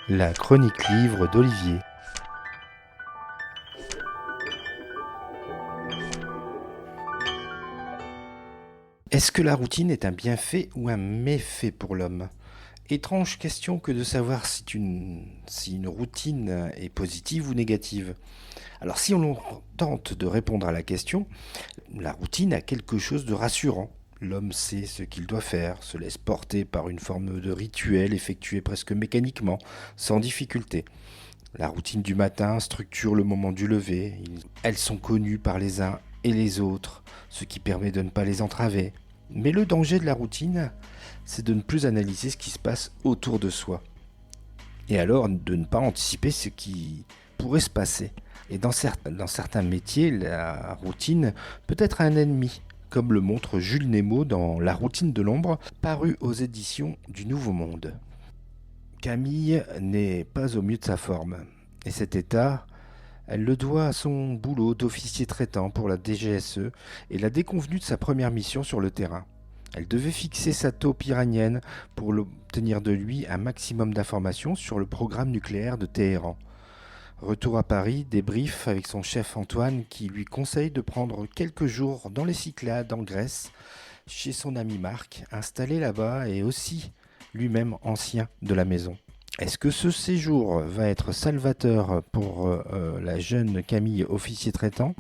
La chronique livre d'Olivier. Est-ce que la routine est un bienfait ou un méfait pour l'homme? Étrange question que de savoir si une routine est positive ou négative. Alors si on tente de répondre à la question, la routine a quelque chose de rassurant. L'homme sait ce qu'il doit faire, se laisse porter par une forme de rituel effectué presque mécaniquement, sans difficulté. La routine du matin structure le moment du lever. Elles sont connues par les uns et les autres, ce qui permet de ne pas les entraver. Mais le danger de la routine, c'est de ne plus analyser ce qui se passe autour de soi. Et alors de ne pas anticiper ce qui pourrait se passer. Et dans certains métiers, la routine peut être un ennemi, comme le montre Jules Nemo dans La routine de l'ombre, paru aux éditions du Nouveau Monde. Camille n'est pas au mieux de sa forme. Et cet état, elle le doit à son boulot d'officier traitant pour la DGSE et la déconvenue de sa première mission sur le terrain. Elle devait fixer sa taupe iranienne pour obtenir de lui un maximum d'informations sur le programme nucléaire de Téhéran. Retour à Paris, débrief avec son chef Antoine qui lui conseille de prendre quelques jours dans les Cyclades en Grèce chez son ami Marc, installé là-bas et aussi lui-même ancien de la maison. Est-ce que ce séjour va être salvateur pour la jeune Camille, officier traitant?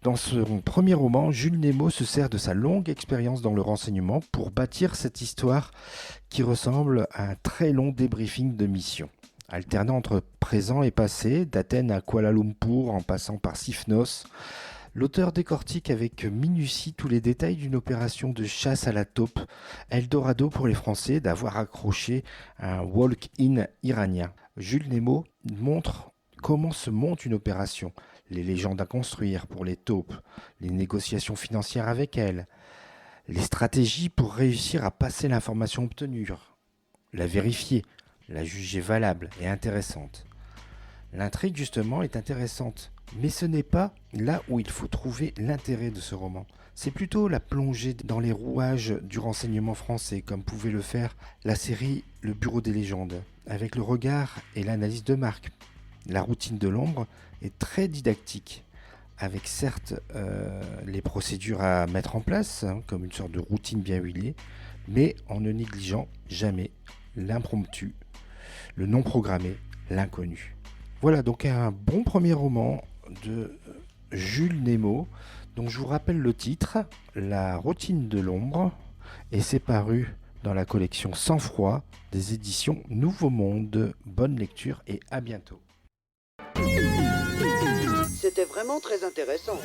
Dans son premier roman, Jules Nemo se sert de sa longue expérience dans le renseignement pour bâtir cette histoire qui ressemble à un très long débriefing de mission. Alternant entre présent et passé, d'Athènes à Kuala Lumpur en passant par Sifnos, l'auteur décortique avec minutie tous les détails d'une opération de chasse à la taupe, Eldorado pour les Français d'avoir accroché un walk-in iranien. Jules Nemo montre comment se monte une opération, les légendes à construire pour les taupes, les négociations financières avec elles, les stratégies pour réussir à passer l'information obtenue, la vérifier, la juger valable et intéressante. L'intrigue, justement, est intéressante, mais ce n'est pas là où il faut trouver l'intérêt de ce roman. C'est plutôt la plongée dans les rouages du renseignement français, comme pouvait le faire la série Le Bureau des légendes, avec le regard et l'analyse de Marc. La routine de l'ombre est très didactique, avec certes les procédures à mettre en place, comme une sorte de routine bien huilée, mais en ne négligeant jamais l'impromptu, le non programmé, l'inconnu. Voilà donc un bon premier roman de Jules Nemo, dont je vous rappelle le titre, La routine de l'ombre, et c'est paru dans la collection Sang Froid des éditions Nouveau Monde. Bonne lecture et à bientôt. C'était vraiment très intéressant.